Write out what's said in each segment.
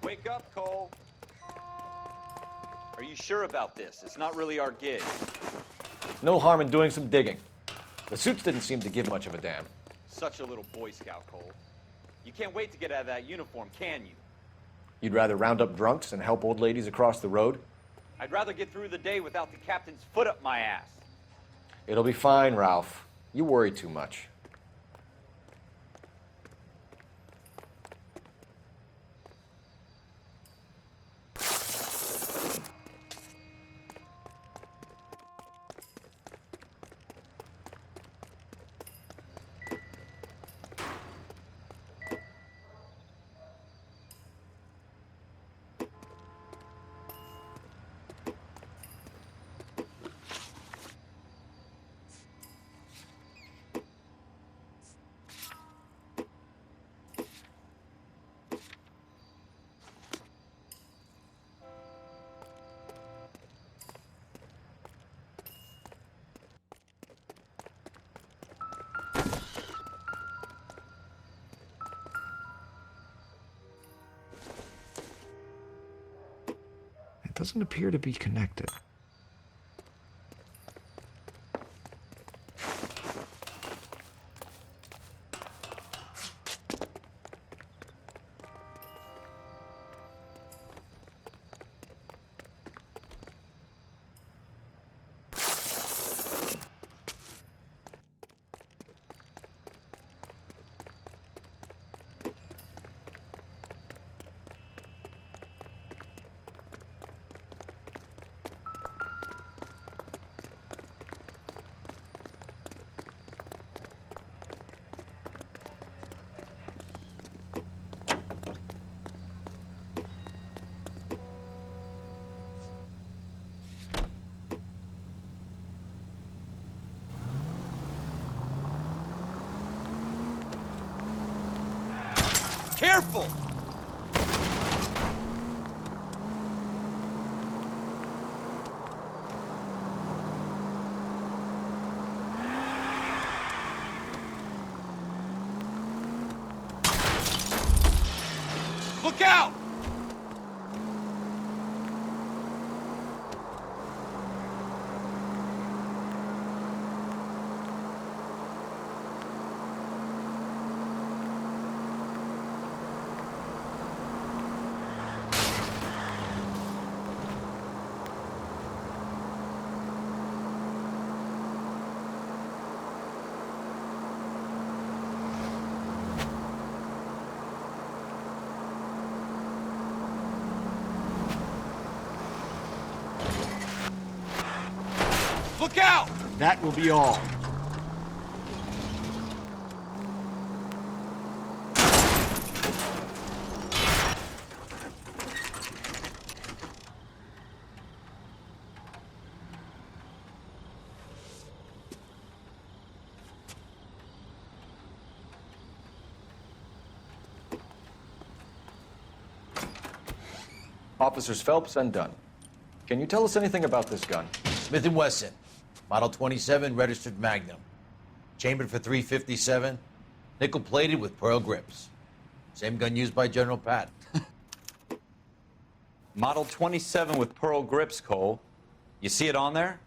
Wake up, Cole. Are you sure about this? It's not really our gig. No harm in doing some digging. The suits didn't seem to give much of a damn. Such a little Boy Scout, Cole. You can't wait to get out of that uniform, can you? You'd rather round up drunks and help old ladies across the road? I'd rather get through the day without the captain's foot up my ass. It'll be fine, Ralph. You worry too much. It doesn't appear to be connected. Careful! Look out! Look out! That will be all. Officers Phelps and Dunn. Can you tell us anything about this gun? Smith & Wesson, Model 27, registered Magnum. Chambered for .357, nickel-plated with pearl grips. Same gun used by General Patton. Model 27 with pearl grips, Cole. You see it on there?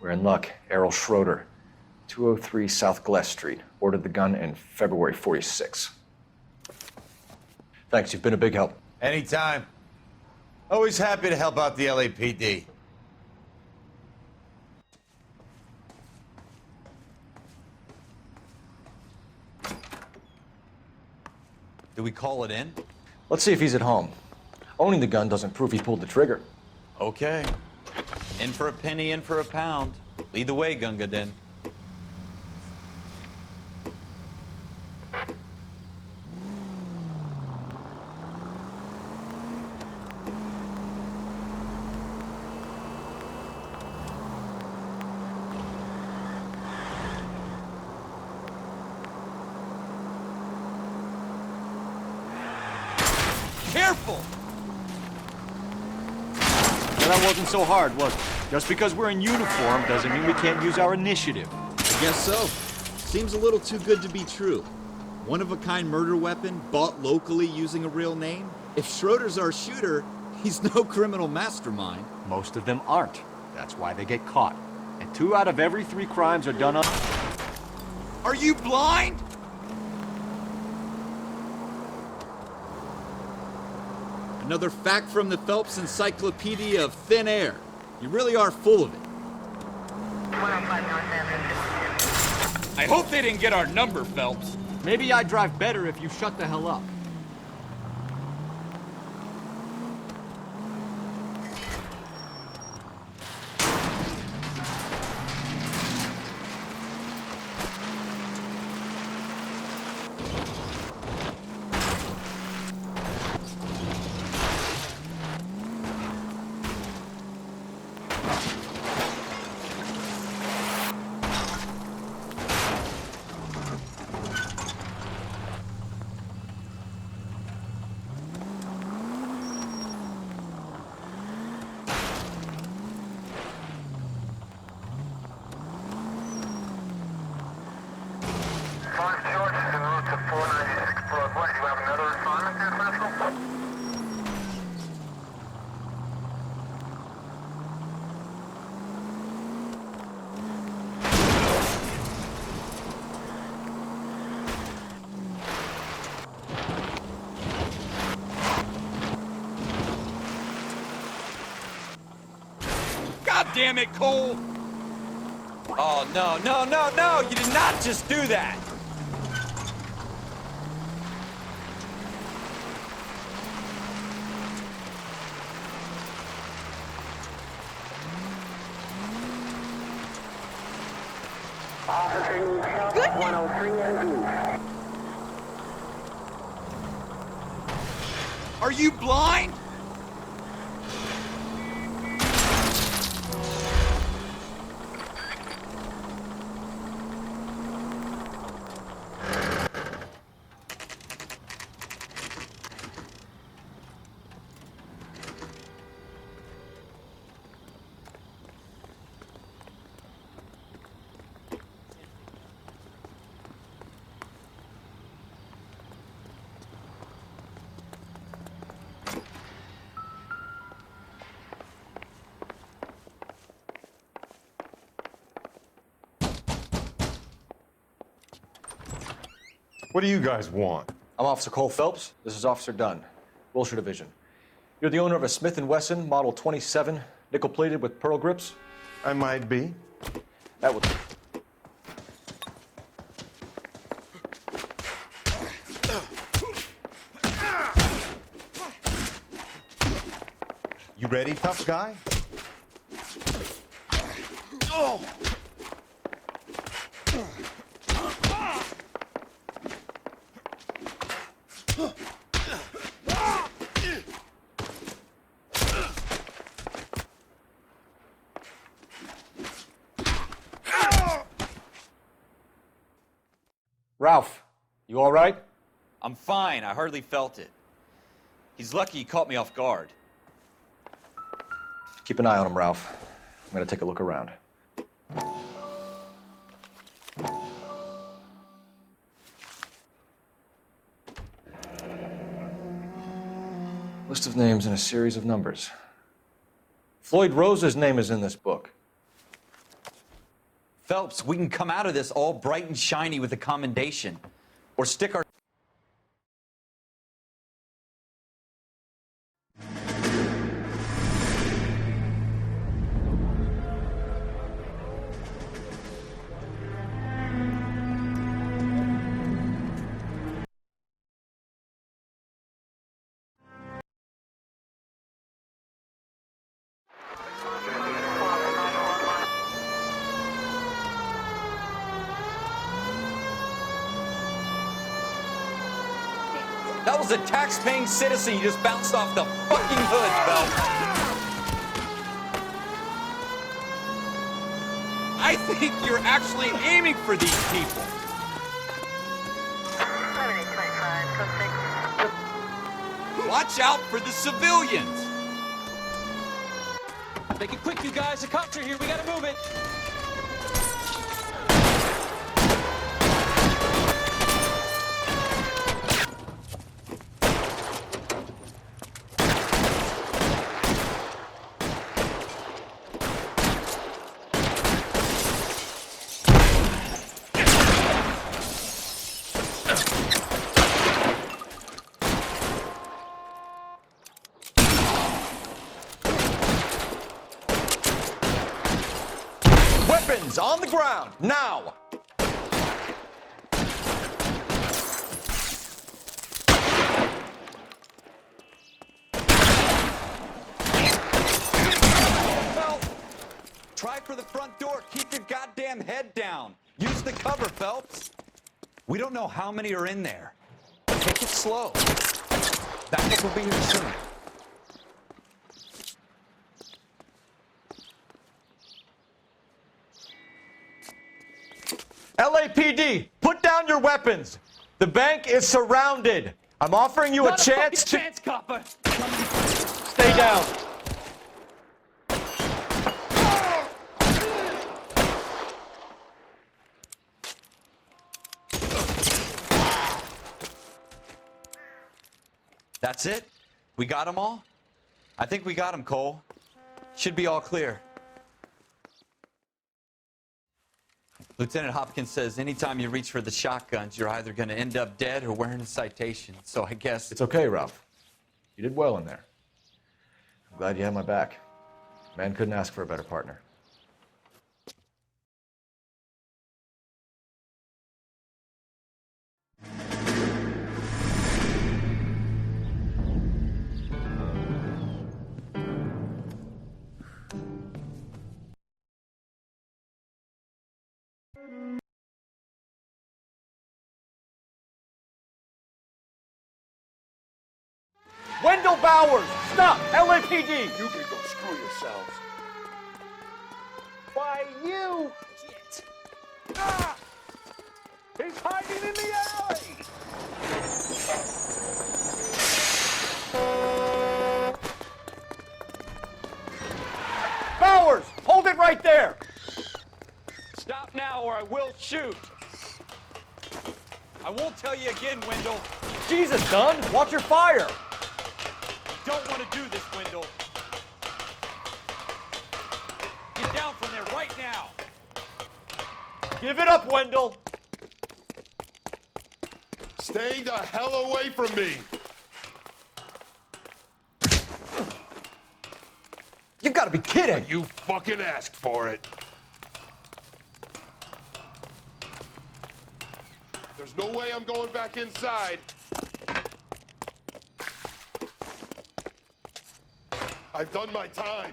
We're in luck. Errol Schroeder, 203 South Glass Street. Ordered the gun in February '46. Thanks, you've been a big help. Anytime. Always happy to help out the LAPD. Do we call it in? Let's see if he's at home. Owning the gun doesn't prove he pulled the trigger. Okay. In for a penny, in for a pound. Lead the way, Gunga Din. Careful! Well, that wasn't so hard, was it? Just because we're in uniform doesn't mean we can't use our initiative. I guess so. Seems a little too good to be true. one-of-a-kind murder weapon bought locally using a real name? If Schroeder's our shooter, he's no criminal mastermind. Most of them aren't. That's why they get caught. And 2 out of every 3 crimes are done on... Are you blind? Another fact from the Phelps Encyclopedia of Thin Air. You really are full of it. 105 North Avenue. I hope they didn't get our number, Phelps. Maybe I'd drive better if you shut the hell up. Five George is en route to 496 Broadway. You have another assignment there, Central? God damn it, Cole! Oh, no, no, no, no! You did not just do that! Officer needs help at 103 and East. Are you blind? What do you guys want? I'm Officer Cole Phelps. This is Officer Dunn, Wilshire Division. You're the owner of a Smith & Wesson Model 27, nickel-plated with pearl grips? I might be. That would... You ready, tough guy? Ralph, you all right? I'm fine. I hardly felt it. He's lucky he caught me off guard. Keep an eye on him, Ralph. I'm gonna take a look around. List of names and a series of numbers. Floyd Rose's name is in this book. Phelps, we can come out of this all bright and shiny with a commendation. Or stick our... That was a tax-paying citizen you just bounced off the fucking hood, Phelps. I think you're actually aiming for these people. 7825, code 6. Watch out for the civilians. Make it quick, you guys. The cops are here. We gotta move it. weapons on the ground, now! Try for the front door. Keep your goddamn head down. Use the cover, Phelps. We don't know how many are in there. Take it slow. Backup will be here soon. LAPD, put down your weapons. The bank is surrounded. I'm offering you a chance to... Chance, copper. Stay down. That's it? We got them all? I think we got them, Cole. Should be all clear. Lieutenant Hopkins says anytime you reach for the shotguns, you're either going to end up dead or wearing a citation. So I guess... It's okay, Ralph. You did well in there. I'm glad you had my back. Man couldn't ask for a better partner. Wendell Bowers! Stop! LAPD! You can go screw yourselves. Why, you! Shit. Ah! He's hiding in the alley! Bowers! Hold it right there! Stop now or I will shoot. I won't tell you again, Wendell. Jesus, Dunn! Watch your fire! Don't want to do this, Wendell. Get down from there right now. Give it up, Wendell! Stay the hell away from me! You gotta be kidding! You fucking asked for it. There's no way I'm going back inside. I've done my time.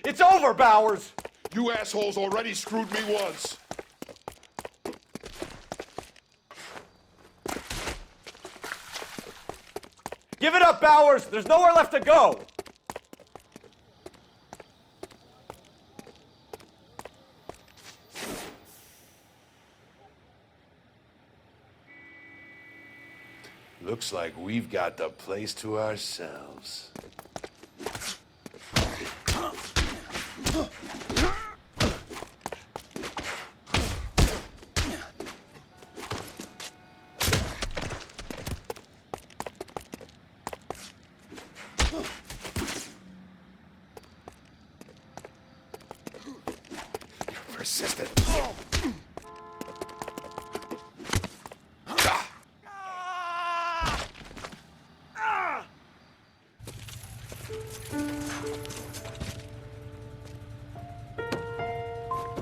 It's over, Bowers! You assholes already screwed me once. Give it up, Bowers! There's nowhere left to go! Looks like we've got the place to ourselves. You're persistent.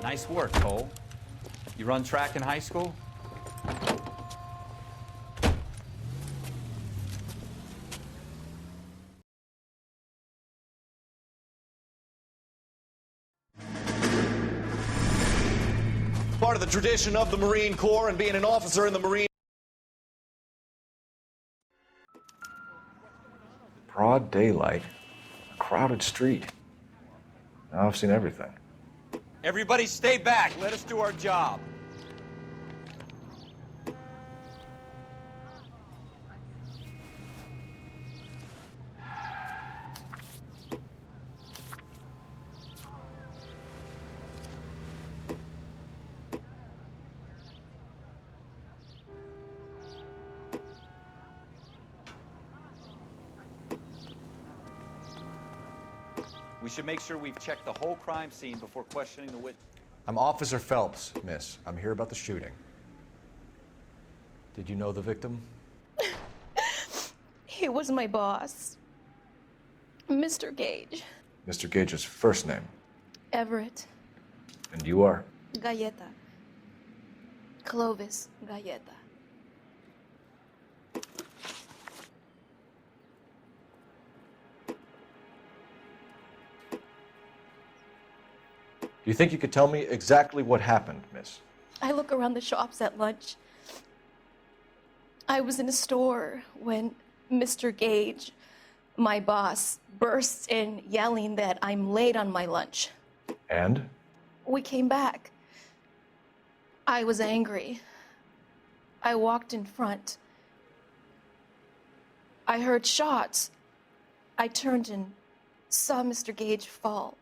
Nice work, Cole. You run track in high school? Part of the tradition of the Marine Corps and being an officer in the Marine... Broad daylight, a crowded street. Now I've seen everything. Everybody stay back. Let us do our job. We should make sure we've checked the whole crime scene before questioning the witness. I'm Officer Phelps, miss. I'm here about the shooting. Did you know the victim? He was my boss, Mr. Gage. Mr. Gage's first name. Everett. And you are? Galleta. Clovis Galleta. Do you think you could tell me exactly what happened, miss? I look around the shops at lunch. I was in a store when Mr. Gage, my boss, bursts in yelling that I'm late on my lunch. And? We came back. I was angry. I walked in front. I heard shots. I turned and saw Mr. Gage fall.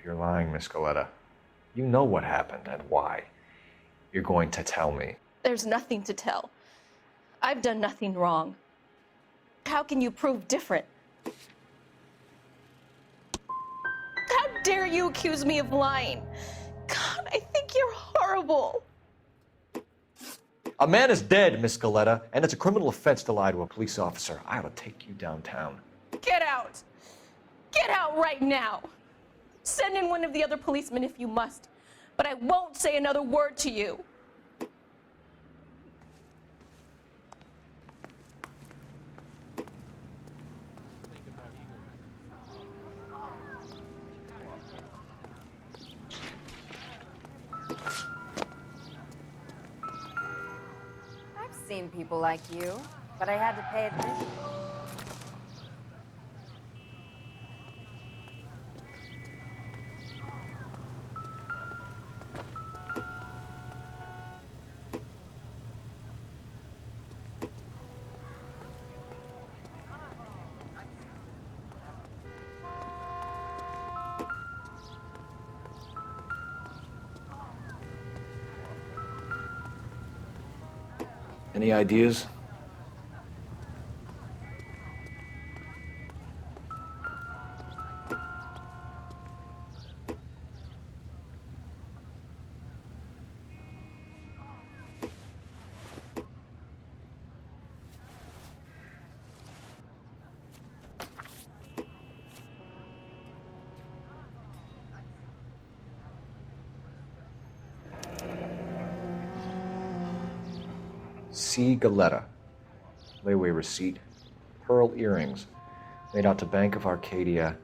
You're lying, Miss Galetta. You know what happened and why. You're going to tell me. There's nothing to tell. I've done nothing wrong. How can you prove different? How dare you accuse me of lying? God, I think you're horrible. A man is dead, Miss Galetta, and it's a criminal offense to lie to a police officer. I ought to take you downtown. Get out. Get out right now. Send in one of the other policemen if you must, but I won't say another word to you. I've seen people like you, but I had to pay attention. Any ideas? C. Galetta. Layaway receipt. Pearl earrings. Made out to Bank of Arcadia.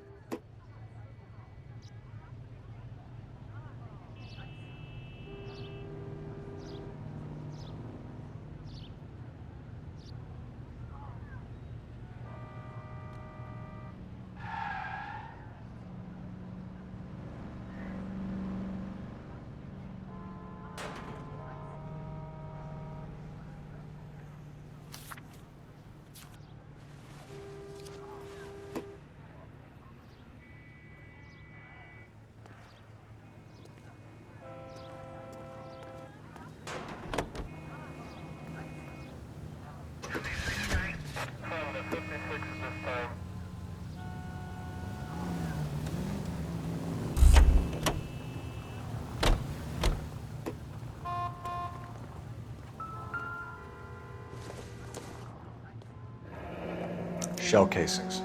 Shell casings.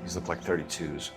These look like 32s.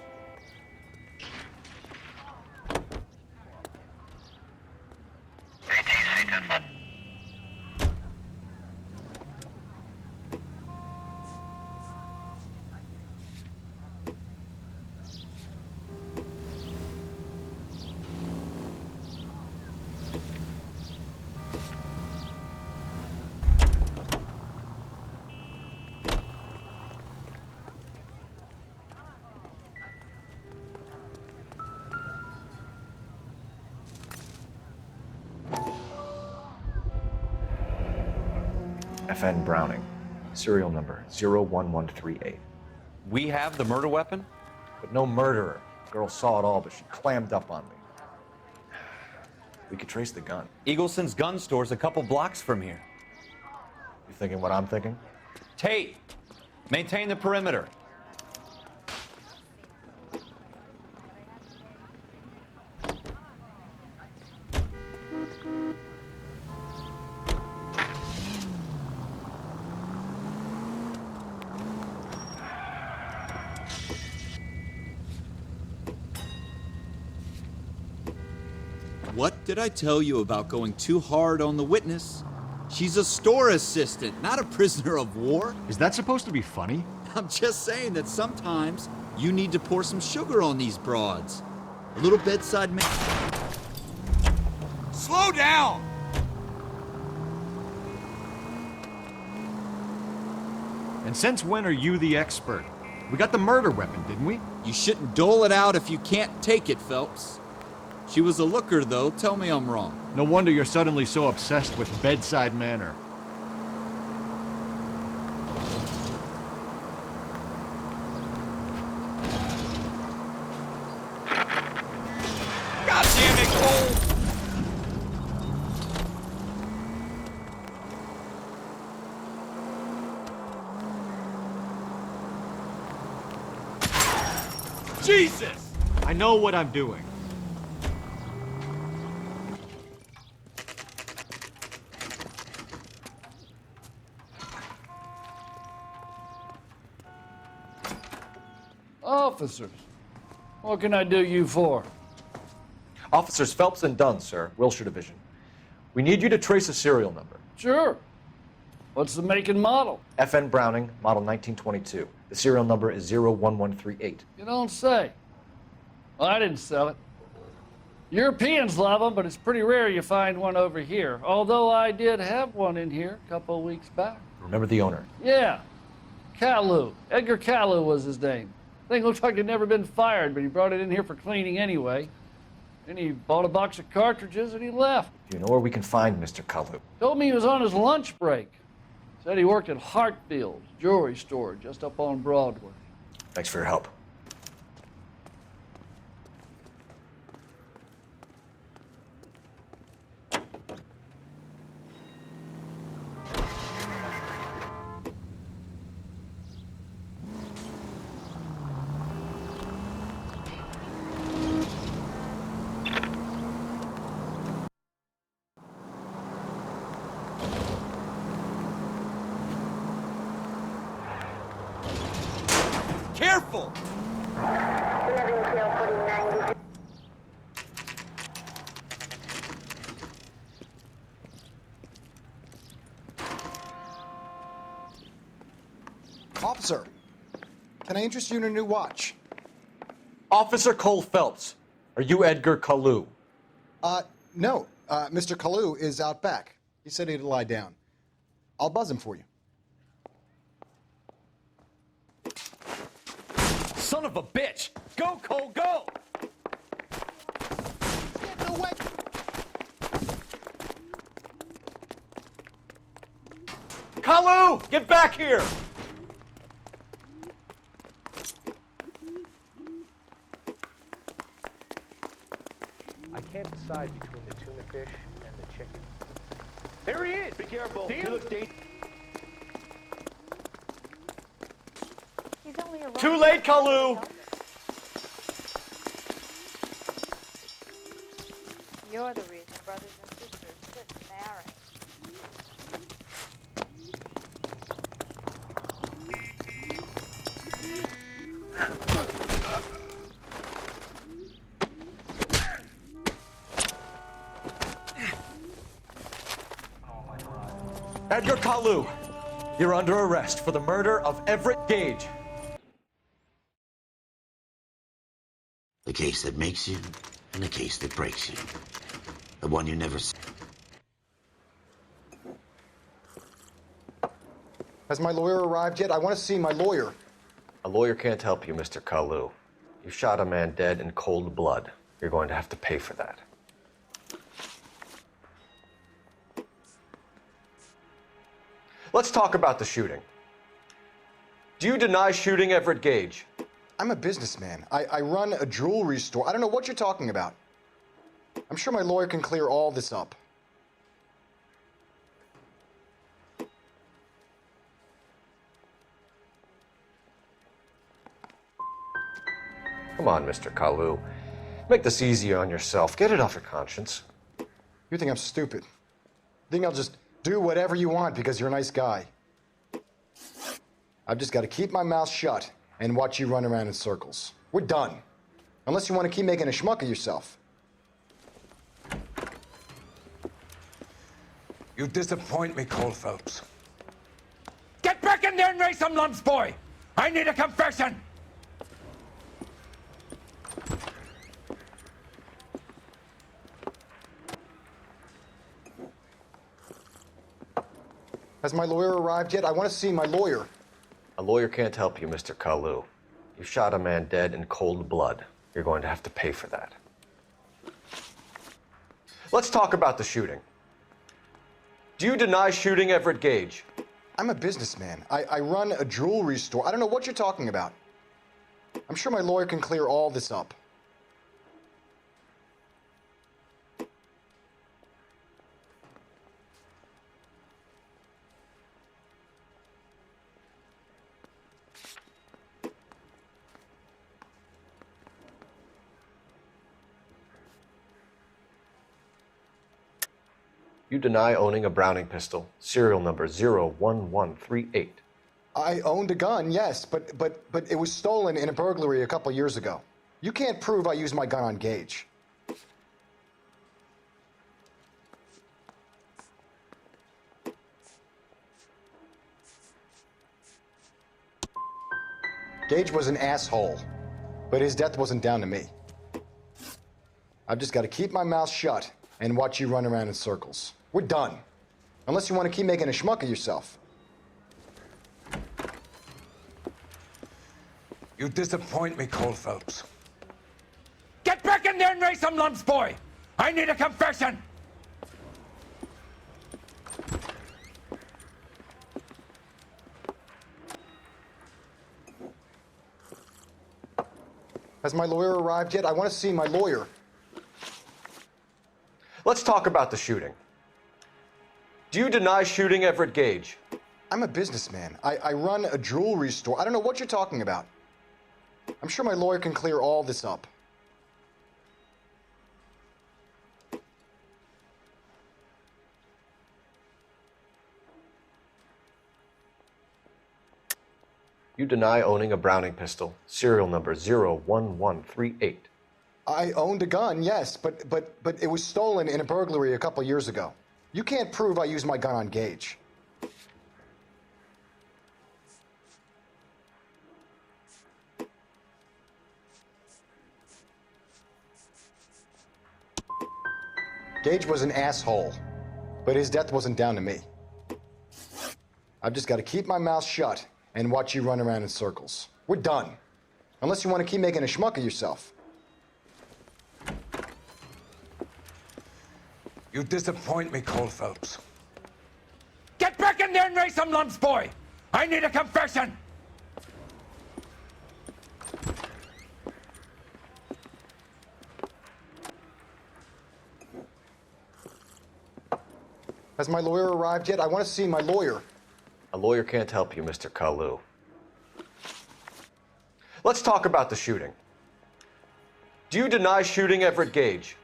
FN Browning. Serial number 01138. We have the murder weapon? But no murderer. Girl saw it all, but she clammed up on me. We could trace the gun. Eagleson's gun store's a couple blocks from here. You thinking what I'm thinking? Tate, maintain the perimeter. What did I tell you about going too hard on the witness? She's a store assistant, not a prisoner of war. Is that supposed to be funny? I'm just saying that sometimes you need to pour some sugar on these broads. A little bedside manner. Slow down! And since when are you the expert? We got the murder weapon, didn't we? You shouldn't dole it out if you can't take it, Phelps. She was a looker, though. Tell me I'm wrong. No wonder you're suddenly so obsessed with bedside manner. God damn it, Cole! Jesus! I know what I'm doing. Officers, what can I do you for? Officers Phelps and Dunn, sir, Wilshire Division. We need you to trace a serial number. Sure. What's the make and model? FN Browning, model 1922. The serial number is 01138. You don't say. Well, I didn't sell it. Europeans love them, but it's pretty rare you find one over here. Although I did have one in here a couple of weeks back. Remember the owner? Yeah. Kalu. Edgar Kalu was his name. Thing looked like he'd never been fired, but he brought it in here for cleaning anyway. Then he bought a box of cartridges and he left. Do you know where we can find Mr. Kalu? Told me he was on his lunch break. Said he worked at Hartfield's jewelry store just up on Broadway. Thanks for your help. Careful! Officer, can I interest you in a new watch? Officer Cole Phelps, are you Edgar Kalu? No. Mr. Kalu is out back. He said he'd lie down. I'll buzz him for you. Son of a bitch! Go, Cole, go! Get away! Kalu, get back here! I can't decide between the tuna fish and the chicken. There he is! Be careful. You look dangerous. He's only a Too late, Kalu! You're the reason brothers and sisters couldn't marry. Edgar Kalu, you're under arrest for the murder of Everett Gage. The case that makes you and the case that breaks you. The one you never see. Has my lawyer arrived yet? I want to see my lawyer. A lawyer can't help you, Mr. Kalu. You shot a man dead in cold blood. You're going to have to pay for that. Let's talk about the shooting. Do you deny shooting Everett Gage? I'm a businessman. I run a jewelry store. I don't know what you're talking about. I'm sure my lawyer can clear all this up. Come on, Mr. Kalu. Make this easier on yourself. Get it off your conscience. You think I'm stupid? You think I'll just do whatever you want because you're a nice guy? I've just got to keep my mouth shut and watch you run around in circles. We're done. Unless you want to keep making a schmuck of yourself. You disappoint me, Cole Phelps. Get back in there and raise some lumps, boy! I need a confession! Has my lawyer arrived yet? I want to see my lawyer. A lawyer can't help you, Mr. Kalu. You shot a man dead in cold blood. You're going to have to pay for that. Let's talk about the shooting. Do you deny shooting Everett Gage? I'm a businessman. I run a jewelry store. I don't know what you're talking about. I'm sure my lawyer can clear all this up. You deny owning a Browning pistol, serial number 01138. I owned a gun, yes, but it was stolen in a burglary a couple years ago. You can't prove I used my gun on Gage. Gage was an asshole, but his death wasn't down to me. I've just got to keep my mouth shut and watch you run around in circles. We're done. Unless you want to keep making a schmuck of yourself. You disappoint me, Cole Phelps. Get back in there and raise some lumps, boy! I need a confession! Has my lawyer arrived yet? I want to see my lawyer. Let's talk about the shooting. Do you deny shooting Everett Gage? I'm a businessman. I run a jewelry store. I don't know what you're talking about. I'm sure my lawyer can clear all this up. You deny owning a Browning pistol, serial number 01138. I owned a gun, yes, but it was stolen in a burglary a couple years ago. You can't prove I used my gun on Gage. Gage was an asshole, but his death wasn't down to me. I've just got to keep my mouth shut and watch you run around in circles. We're done. Unless you want to keep making a schmuck of yourself. You disappoint me, Cole Phelps. Get back in there and raise some lumps, boy! I need a confession! Has my lawyer arrived yet? I want to see my lawyer. A lawyer can't help you, Mr. Kalu. Let's talk about the shooting. Do you deny shooting Everett Gage?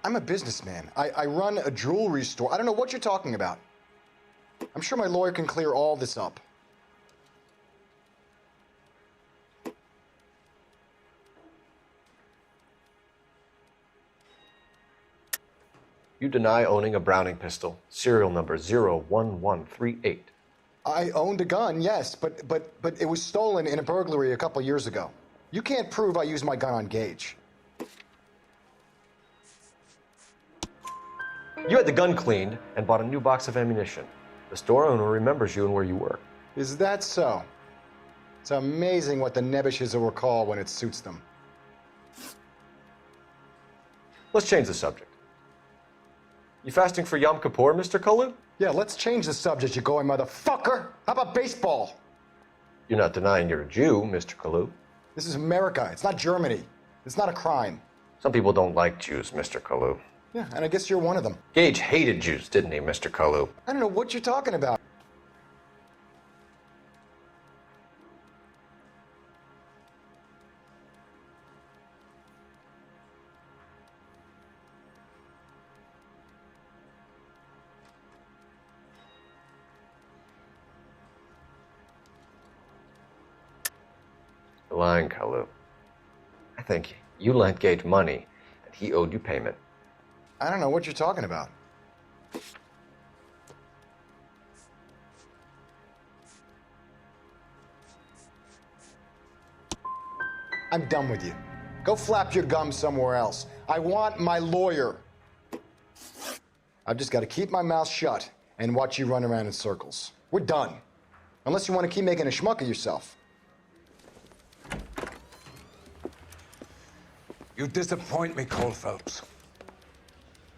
I'm a businessman. I run a jewelry store. I don't know what you're talking about. I'm sure my lawyer can clear all this up. You deny owning a Browning pistol, serial number 01138. I owned a gun, yes, but it was stolen in a burglary a couple years ago. You can't prove I used my gun on Gage. You had the gun cleaned and bought a new box of ammunition. The store owner remembers you and where you were. Is that so? It's amazing what the nebbishes will recall when it suits them. Let's change the subject. You fasting for Yom Kippur, Mr. Kalu? Yeah, let's change the subject, you going motherfucker. How about baseball? You're not denying you're a Jew, Mr. Kalu. This is America. It's not Germany. It's not a crime. Some people don't like Jews, Mr. Kalu. Yeah, and I guess you're one of them. Gage hated Jews, didn't he, Mr. Kalu? I don't know what you're talking about. You're lying, Kalu. I think you lent Gage money and he owed you payment. I don't know what you're talking about. I'm done with you. Go flap your gums somewhere else. I want my lawyer. I've just got to keep my mouth shut and watch you run around in circles. We're done. Unless you want to keep making a schmuck of yourself. You disappoint me, Cole Phelps.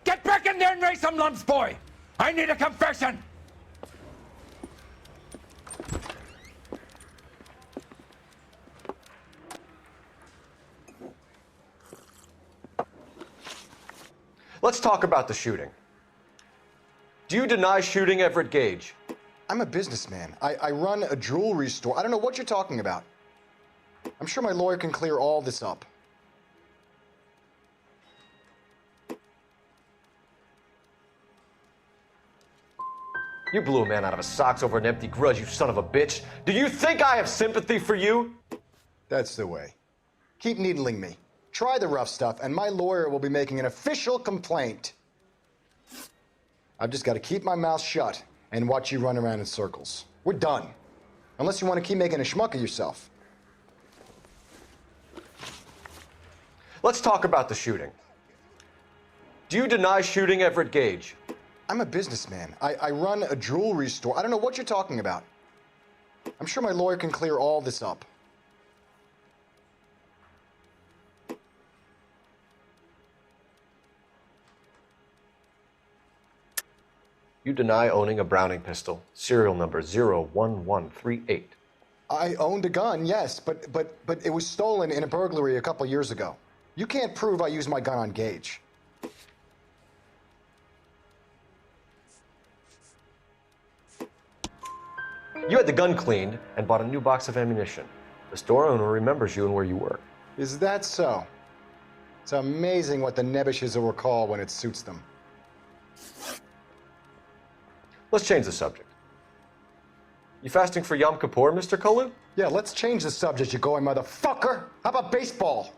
Get back in there and raise some lumps, boy! I need a confession! Let's talk about the shooting. Do you deny shooting Everett Gage? I'm a businessman. I run a jewelry store. I don't know what you're talking about. I'm sure my lawyer can clear all this up. You blew a man out of his socks over an empty grudge, you son of a bitch. Do you think I have sympathy for you? That's the way. Keep needling me. Try the rough stuff, and my lawyer will be making an official complaint. I've just got to keep my mouth shut and watch you run around in circles. We're done. Unless you want to keep making a schmuck of yourself. Let's talk about the shooting. Do you deny shooting Everett Gage? I'm a businessman. I run a jewelry store. I don't know what you're talking about. I'm sure my lawyer can clear all this up. You deny owning a Browning pistol, serial number 01138. I owned a gun, yes, but it was stolen in a burglary a couple years ago. You can't prove I used my gun on Gage. You had the gun cleaned and bought a new box of ammunition. The store owner remembers you and where you work. Is that so? It's amazing what the nebbishes will recall when it suits them. Let's change the subject. You fasting for Yom Kippur, Mr. Kalu? Yeah, let's change the subject, you going motherfucker. How about baseball?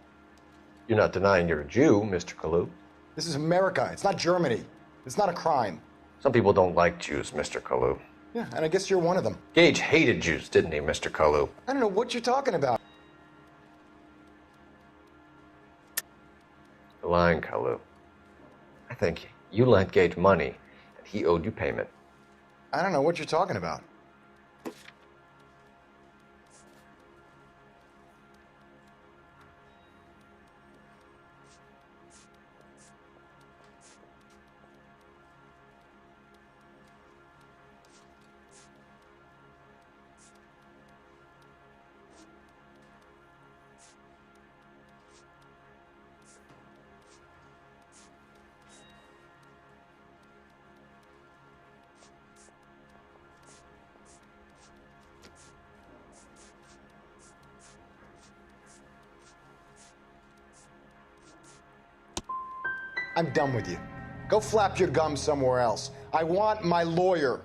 You're not denying you're a Jew, Mr. Kalu. This is America. It's not Germany. It's not a crime. Some people don't like Jews, Mr. Kalu. Yeah, and I guess you're one of them. Gage hated Jews, didn't he, Mr. Kalu? I don't know what you're talking about. You're lying, Kalu. I think you lent Gage money, and he owed you payment. I don't know what you're talking about. I'm done with you. Go flap your gums somewhere else. I want my lawyer.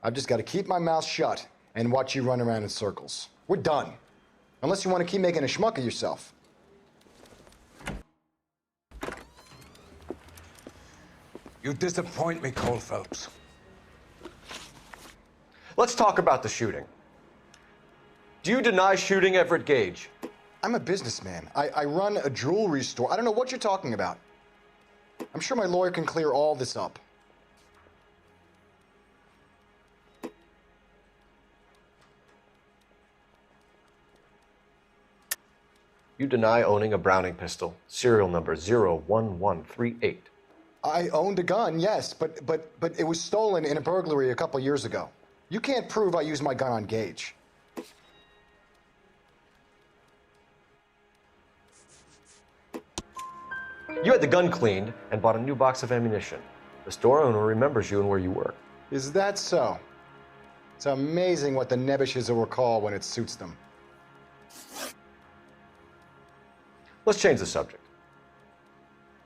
I've just got to keep my mouth shut and watch you run around in circles. We're done. Unless you want to keep making a schmuck of yourself. You disappoint me, Cole Phelps. Let's talk about the shooting. Do you deny shooting Everett Gage? I'm a businessman. I run a jewelry store. I don't know what you're talking about. I'm sure my lawyer can clear all this up. You deny owning a Browning pistol, serial number 01138. I owned a gun, yes, but it was stolen in a burglary a couple years ago. You can't prove I used my gun on Gage. You had the gun cleaned and bought a new box of ammunition. The store owner remembers you and where you work. Is that so? It's amazing what the nebbishes will recall when it suits them. Let's change the subject.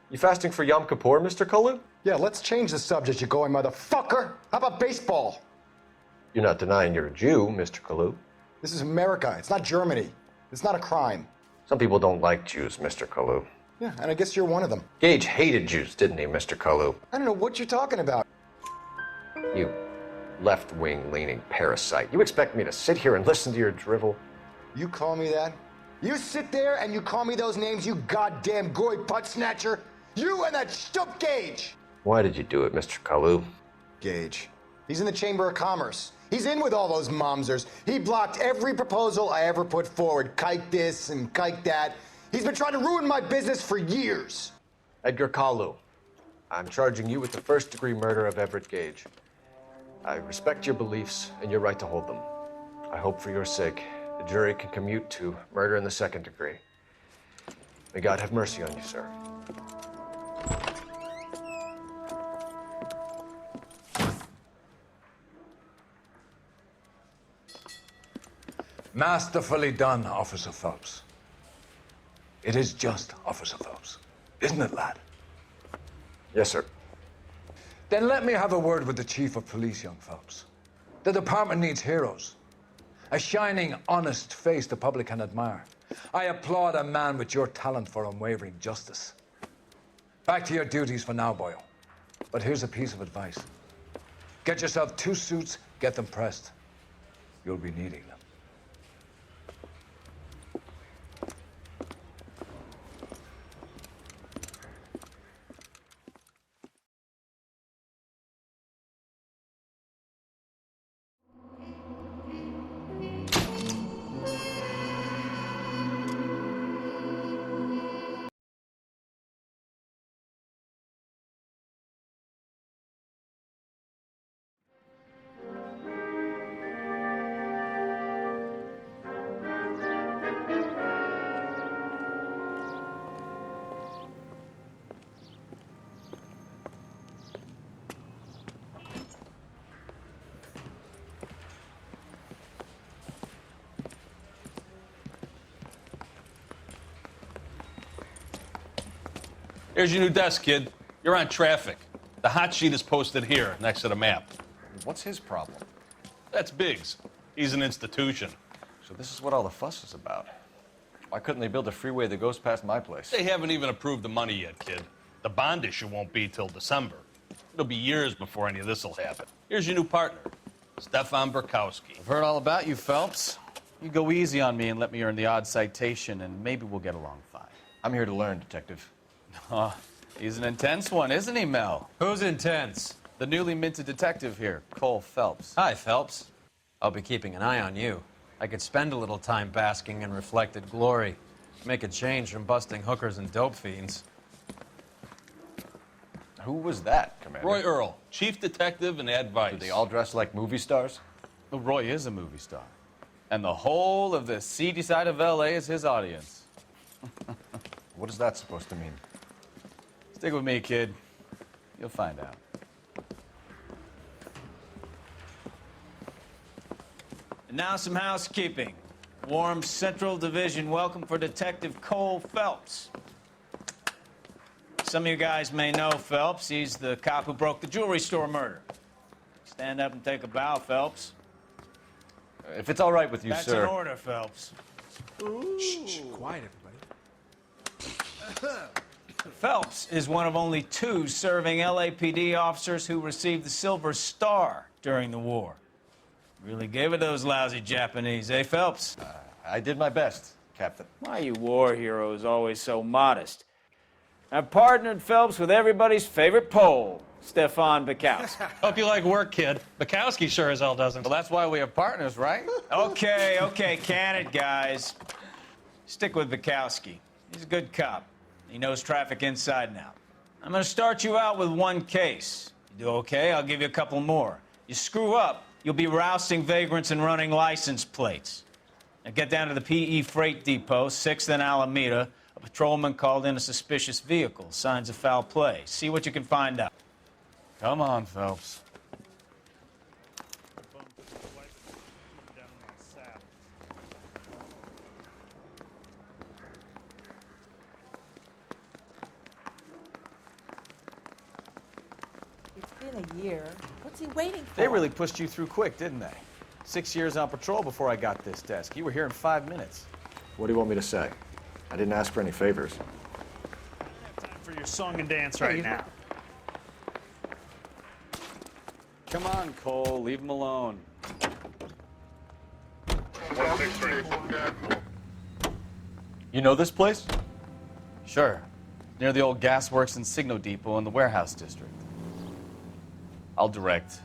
You fasting for Yom Kippur, Mr. Kalu? Yeah, let's change the subject, you going motherfucker. How about baseball? You're not denying you're a Jew, Mr. Kalu. This is America. It's not Germany. It's not a crime. Some people don't like Jews, Mr. Kalu. Yeah, and I guess you're one of them. Gage hated Jews, didn't he, Mr. Kalu? I don't know what you're talking about. You left-wing leaning parasite. You expect me to sit here and listen to your drivel? You call me that? You sit there and you call me those names, you goddamn goy putt snatcher. You and that stup Gage. Why did you do it, Mr. Kalu? Gage. He's in the Chamber of Commerce. He's in with all those momsers. He blocked every proposal I ever put forward. Kike this and kike that. He's been trying to ruin my business for years. Edgar Kalu, I'm charging you with the first-degree murder of Everett Gage. I respect your beliefs and your right to hold them. I hope for your sake the jury can commute to murder in the second degree. May God have mercy on you, sir. Masterfully done, Officer Phelps. It is just Officer Phelps, isn't it, lad? Yes, sir. Then let me have a word with the Chief of Police, young Phelps. The department needs heroes. A shining, honest face the public can admire. I applaud a man with your talent for unwavering justice. Back to your duties for now, boyo. But here's a piece of advice. Get yourself 2 suits, get them pressed. You'll be needing them. Here's your new desk, kid. You're on traffic. The hot sheet is posted here, next to the map. What's his problem? That's Biggs. He's an institution. So this is what all the fuss is about. Why couldn't they build a freeway that goes past my place? They haven't even approved the money yet, kid. The bond issue won't be till December. It'll be years before any of this will happen. Here's your new partner, Stefan Burkowski. I've heard all about you, Phelps. You go easy on me and let me earn the odd citation, and maybe we'll get along fine. I'm here to learn, Detective. He's an intense one, isn't he, Mel? Who's intense? The newly minted detective here, Cole Phelps. Hi, Phelps. I'll be keeping an eye on you. I could spend a little time basking in reflected glory. Make a change from busting hookers and dope fiends. Who was that, Commander? Roy Earl, chief detective and advice. Do they all dress like movie stars? Well, Roy is a movie star. And the whole of the seedy side of L.A. is his audience. What is that supposed to mean? Stick with me, kid. You'll find out. And now some housekeeping. Warm Central Division welcome for Detective Cole Phelps. Some of you guys may know Phelps. He's the cop who broke the jewelry store murder. Stand up and take a bow, Phelps. If it's all right with you, That's sir. That's an order, Phelps. Shh, quiet, everybody. Phelps is one of only 2 serving LAPD officers who received the Silver Star during the war. Really gave it those lousy Japanese, eh, Phelps? I did my best, Captain. Why are you war heroes always so modest? I've partnered Phelps with everybody's favorite Pole, Stefan Burkowski. Hope you like work, kid. Bukowski sure as hell doesn't. Well, that's why we have partners, right? Okay, can it, guys. Stick with Burkowski. He's a good cop. He knows traffic inside and out. I'm going to start you out with 1 case. You do okay, I'll give you a couple more. You screw up, you'll be rousting vagrants and running license plates. Now get down to the PE Freight Depot, 6th and Alameda. A patrolman called in a suspicious vehicle. Signs of foul play. See what you can find out. Come on, Phelps. It's been a year. What's he waiting for? They really pushed you through quick, didn't they? 6 years on patrol before I got this desk. You were here in 5 minutes. What do you want me to say? I didn't ask for any favors. Time for your song and dance right now. Come on, Cole. Leave him alone. You know this place? Sure. Near the old gasworks and Signo Depot in the warehouse district. I'll direct.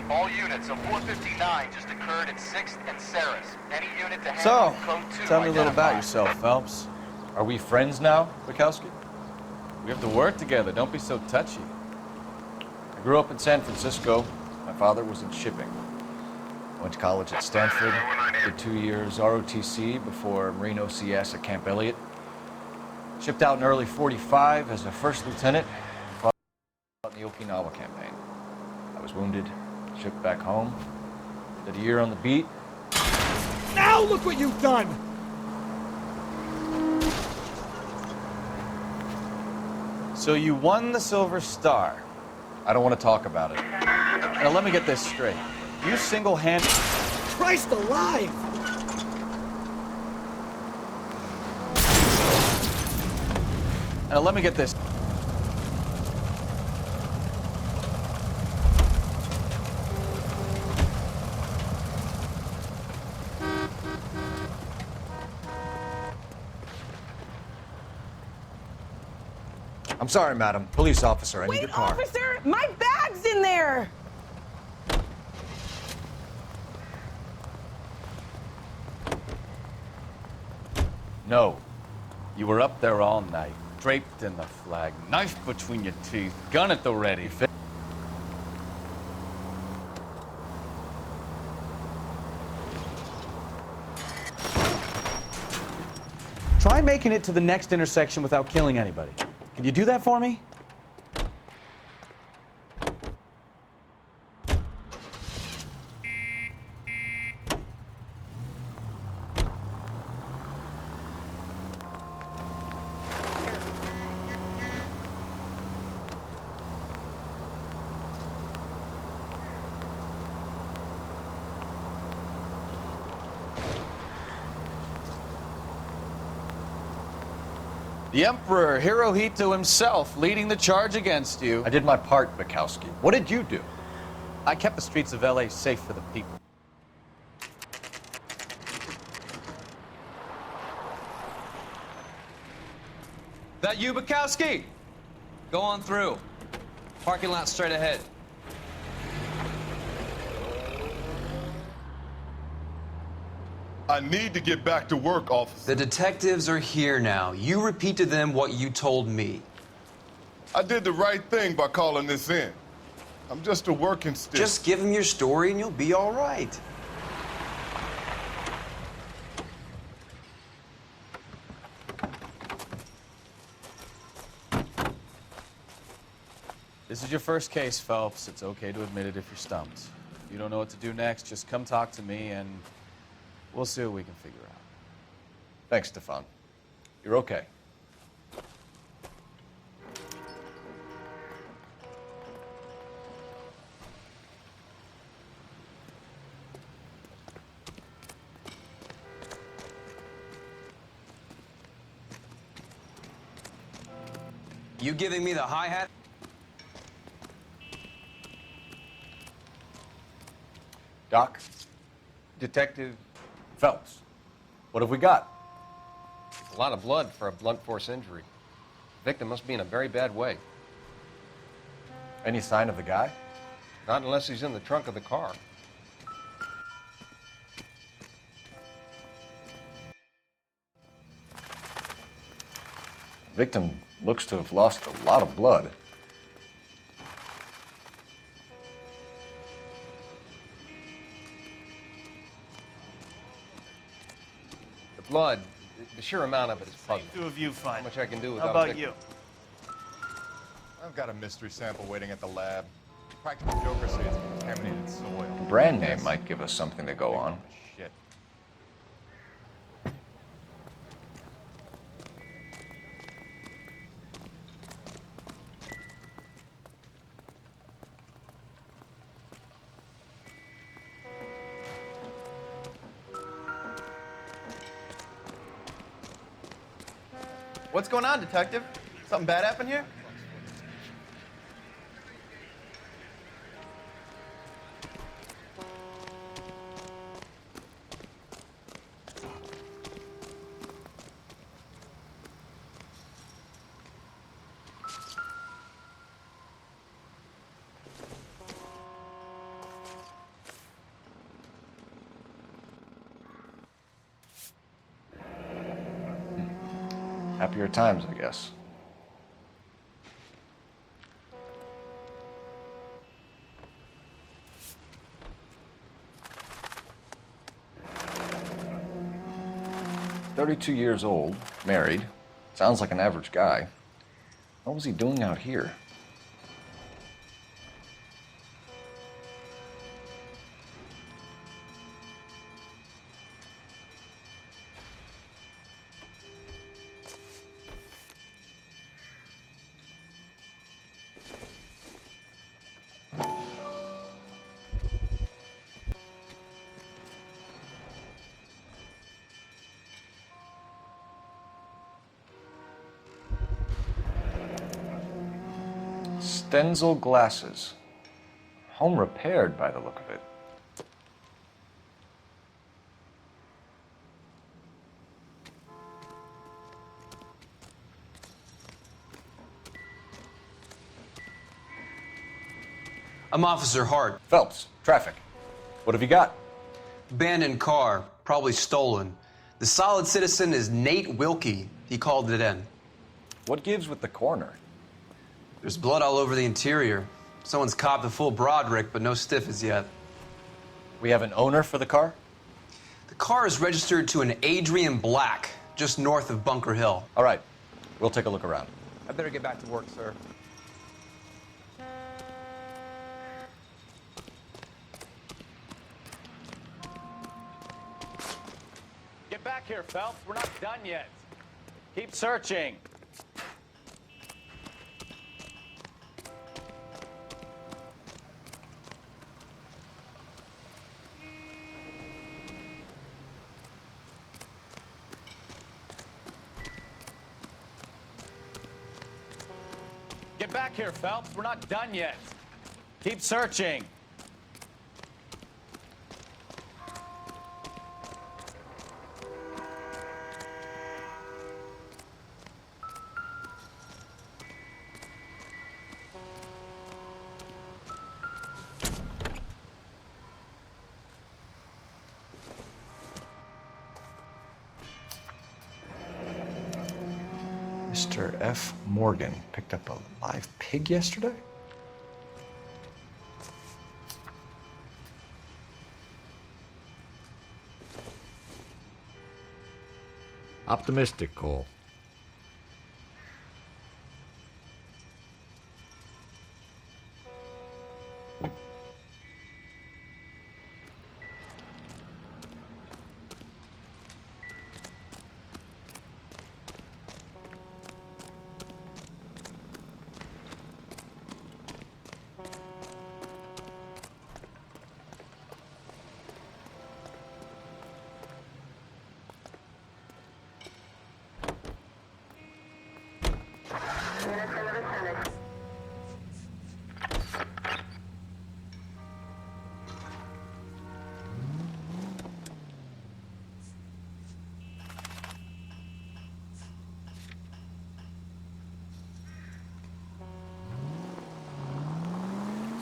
All units, a 459 just occurred at 6th and Saris. Any unit to So, handle code 2 tell me a little about identified. yourself, Phelps. Are we friends now, Bukowski? We have to work together. Don't be so touchy. I grew up in San Francisco. My father was in shipping. Went to college at Stanford. Did 2 years ROTC before Marine OCS at Camp Elliott. Shipped out in early '45 as a first lieutenant. Fought in the Okinawa campaign. I was wounded. Shipped back home. Did a year on the beat. Now look what you've done! So you won the Silver Star. I don't want to talk about it. Now let me get this straight. You single-handed... Christ alive! Now let me get this... I'm sorry, madam. Police officer, I need your car. Officer, my bag's in there! No. You were up there all night, draped in the flag, knife between your teeth, gun at the ready. Try making it to the next intersection without killing anybody. Can you do that for me? The Emperor Hirohito himself leading the charge against you. I did my part, Bukowski. What did you do? I kept the streets of LA safe for the people. That you, Bukowski? Go on through. Parking lot straight ahead. I need to get back to work, officer. The detectives are here now. You repeat to them what you told me. I did the right thing by calling this in. I'm just a working stick. Just give them your story and you'll be all right. This is your first case, Phelps. It's okay to admit it if you're stumped. If you don't know what to do next, just come talk to me and we'll see what we can figure out. Thanks, Stefan. You're okay. You giving me the hi-hat? Doc? Detective Phelps. What have we got? A lot of blood for a blunt force injury. The victim must be in a very bad way. Any sign of the guy? Not unless he's in the trunk of the car. Victim looks to have lost a lot of blood. The blood, the sheer amount of it is puzzling. Two of you find. How much I can do without How about a victim. you? I've got a mystery sample waiting at the lab. Practical Joker says it's contaminated soil. The brand name might give us something to go on. Shit. What's going on, Detective? Something bad happened here? Happier times, I guess. "32 years old, married. Sounds like an average guy. What was he doing out here?" Stenzel glasses. Home repaired by the look of it. I'm Officer Hart. Phelps, traffic. What have you got? Abandoned car, probably stolen. The solid citizen is Nate Wilkie. He called it in. What gives with the coroner? There's blood all over the interior. Someone's copped the full Broderick, but no stiff as yet. We have an owner for the car? The car is registered to an Adrian Black, just north of Bunker Hill. All right, we'll take a look around. I better get back to work, sir. Get back here, Phelps. We're not done yet. Keep searching. Get back here, Phelps. We're not done yet. Keep searching. Mr. F. Morgan picked up a live pig yesterday? Optimistic, Cole.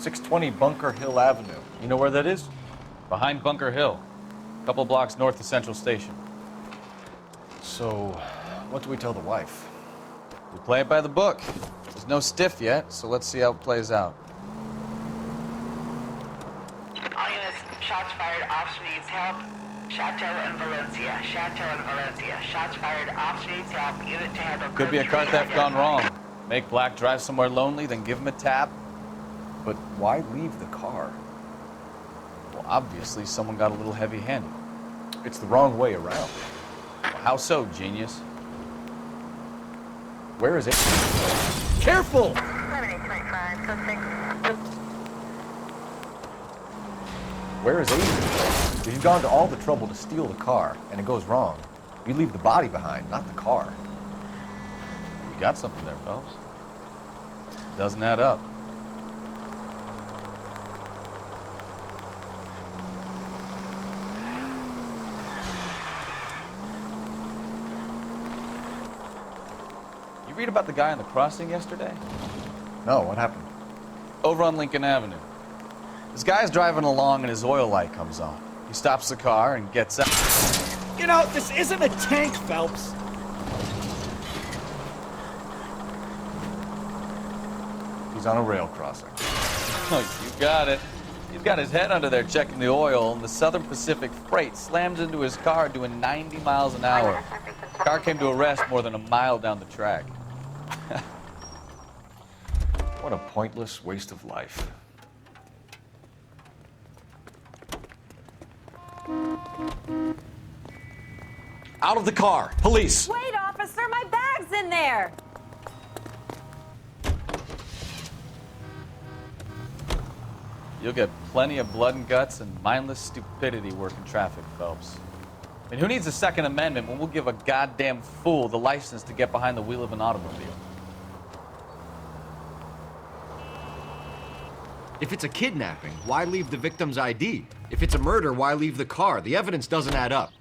.620 Bunker Hill Avenue. You know where that is? Behind Bunker Hill. A couple blocks north of Central Station. So, what do we tell the wife? We play it by the book. There's no stiff yet, so let's see how it plays out. All units, shots fired, officer needs help. Chateau and Valencia, Chateau and Valencia. Shots fired, officer needs help. Unit to handle. Could be a car theft gone wrong. Make Black drive somewhere lonely, then give him a tap. But why leave the car? Well, obviously someone got a little heavy-handed. It's the wrong way around. Well, how so, genius? Where is it? Careful! 7825, suspect. Where is Adrian? If you've gone to all the trouble to steal the car and it goes wrong, you leave the body behind, not the car. You got something there, Phelps. Doesn't add up. You read about the guy on the crossing yesterday? No, what happened? Over on Lincoln Avenue. This guy's driving along and his oil light comes on. He stops the car and gets out. You know, this isn't a tank, Phelps. He's on a rail crossing. Oh, you got it. He's got his head under there checking the oil, and the Southern Pacific Freight slams into his car doing 90 miles an hour. The car came to a rest more than a mile down the track. What a pointless waste of life. Out of the car! Police! Wait, officer, my bag's in there! You'll get plenty of blood and guts and mindless stupidity working traffic, Phelps. I mean, who needs a Second Amendment when we'll give a goddamn fool the license to get behind the wheel of an automobile? If it's a kidnapping, why leave the victim's ID? If it's a murder, why leave the car? The evidence doesn't add up.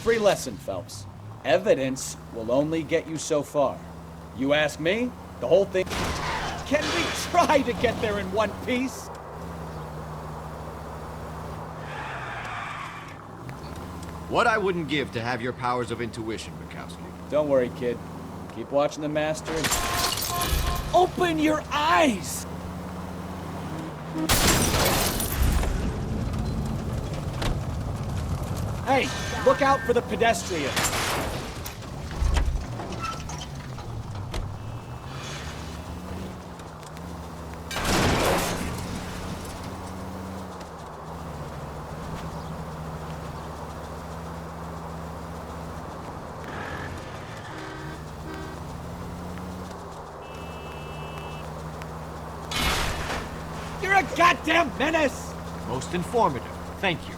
Free lesson, Phelps. Evidence will only get you so far. You ask me, the whole thing... Can we try to get there in one piece? What I wouldn't give to have your powers of intuition, Bukowski. Don't worry, kid. Keep watching the master and... Open your eyes! Hey, look out for the pedestrian. You're a goddamn menace! Most informative. Thank you.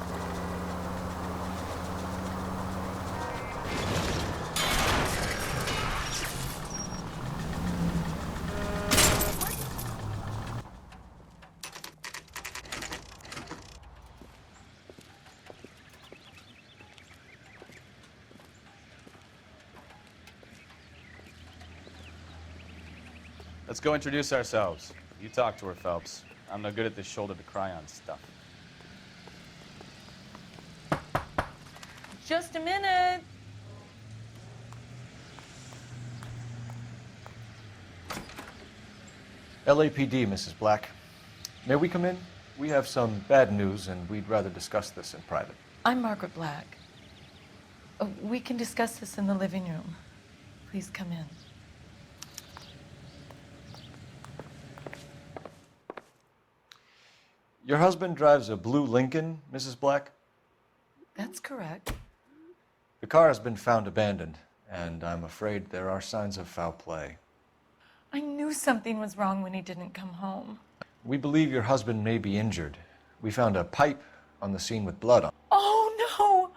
Let's go introduce ourselves. You talk to her, Phelps. I'm no good at this shoulder to cry on stuff. Just a minute. LAPD, Mrs. Black. May we come in? We have some bad news, and we'd rather discuss this in private. I'm Margaret Black. We can discuss this in the living room. Please come in. Your husband drives a blue Lincoln, Mrs. Black? That's correct. The car has been found abandoned, and I'm afraid there are signs of foul play. I knew something was wrong when he didn't come home. We believe your husband may be injured. We found a pipe on the scene with blood on it. Oh, no!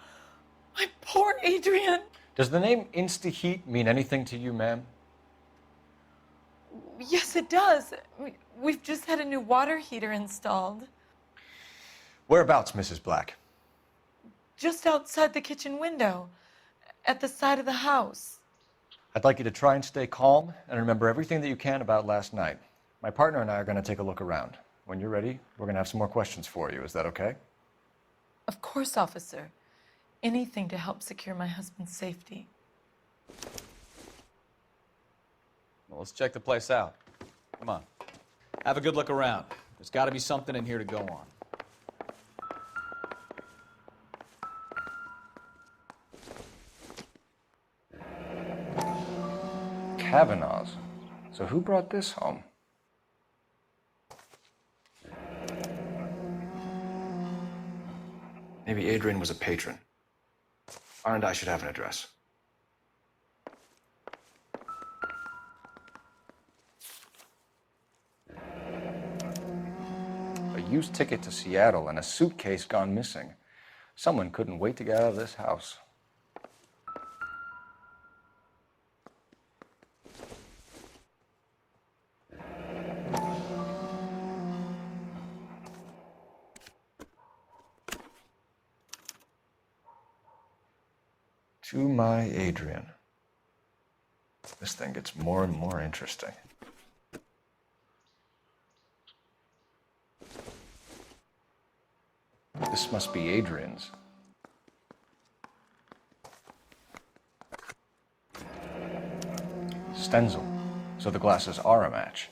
My poor Adrian! Does the name Insta-Heat mean anything to you, ma'am? Yes, it does. We've just had a new water heater installed. Whereabouts, Mrs. Black? Just outside the kitchen window, at the side of the house. I'd like you to try and stay calm and remember everything that you can about last night. My partner and I are going to take a look around. When you're ready, we're going to have some more questions for you. Is that okay? Of course, officer. Anything to help secure my husband's safety. Well, let's check the place out. Come on. Have a good look around. There's got to be something in here to go on. Kavanaugh's. So who brought this home? Maybe Adrian was a patron. R&I should have an address. A used ticket to Seattle and a suitcase gone missing. Someone couldn't wait to get out of this house. To my Adrian. This thing gets more and more interesting. This must be Adrian's. Stenzel. So the glasses are a match.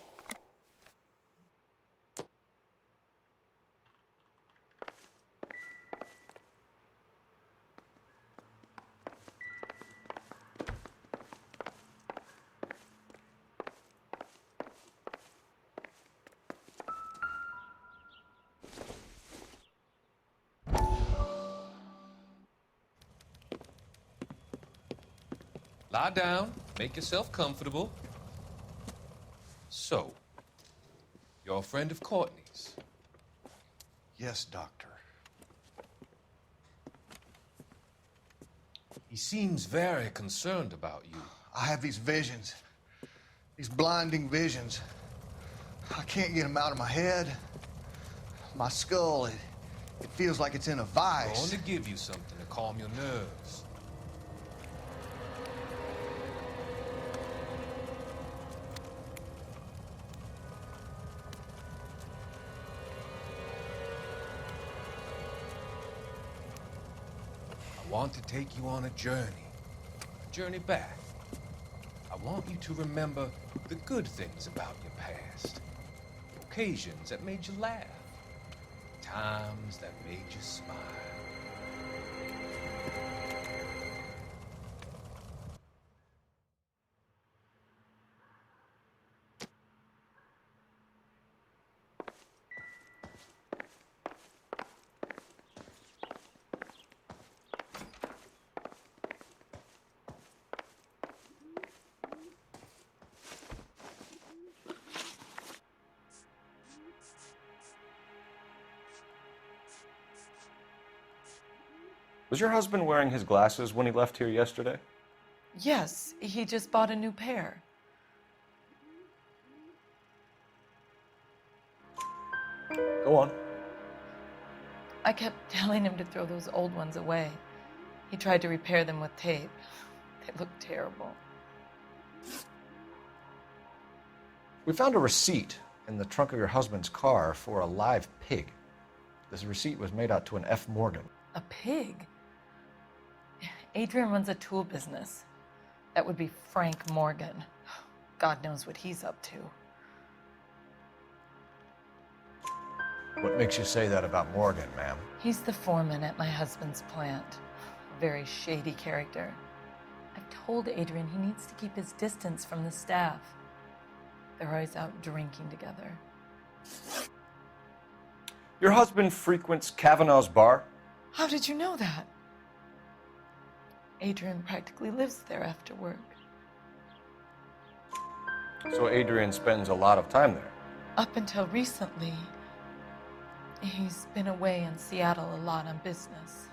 Lie down, make yourself comfortable. So, you're a friend of Courtney's? Yes, Doctor. He seems very concerned about you. I have these visions, these blinding visions. I can't get them out of my head. My skull, it feels like it's in a I vice. want to give you something to calm your nerves. I want to take you on a journey back. I want you to remember the good things about your past, occasions that made you laugh, times that made you smile. Was your husband wearing his glasses when he left here yesterday? Yes, he just bought a new pair. Go on. I kept telling him to throw those old ones away. He tried to repair them with tape. They look terrible. We found a receipt in the trunk of your husband's car for a live pig. This receipt was made out to an F. Morgan. A pig? Adrian runs a tool business. That would be Frank Morgan. God knows what he's up to. What makes you say that about Morgan, ma'am? He's the foreman at my husband's plant. A very shady character. I've told Adrian he needs to keep his distance from the staff. They're always out drinking together. Your husband frequents Kavanaugh's bar? How did you know that? Adrian practically lives there after work. So Adrian spends a lot of time there? Up until recently, he's been away in Seattle a lot on business.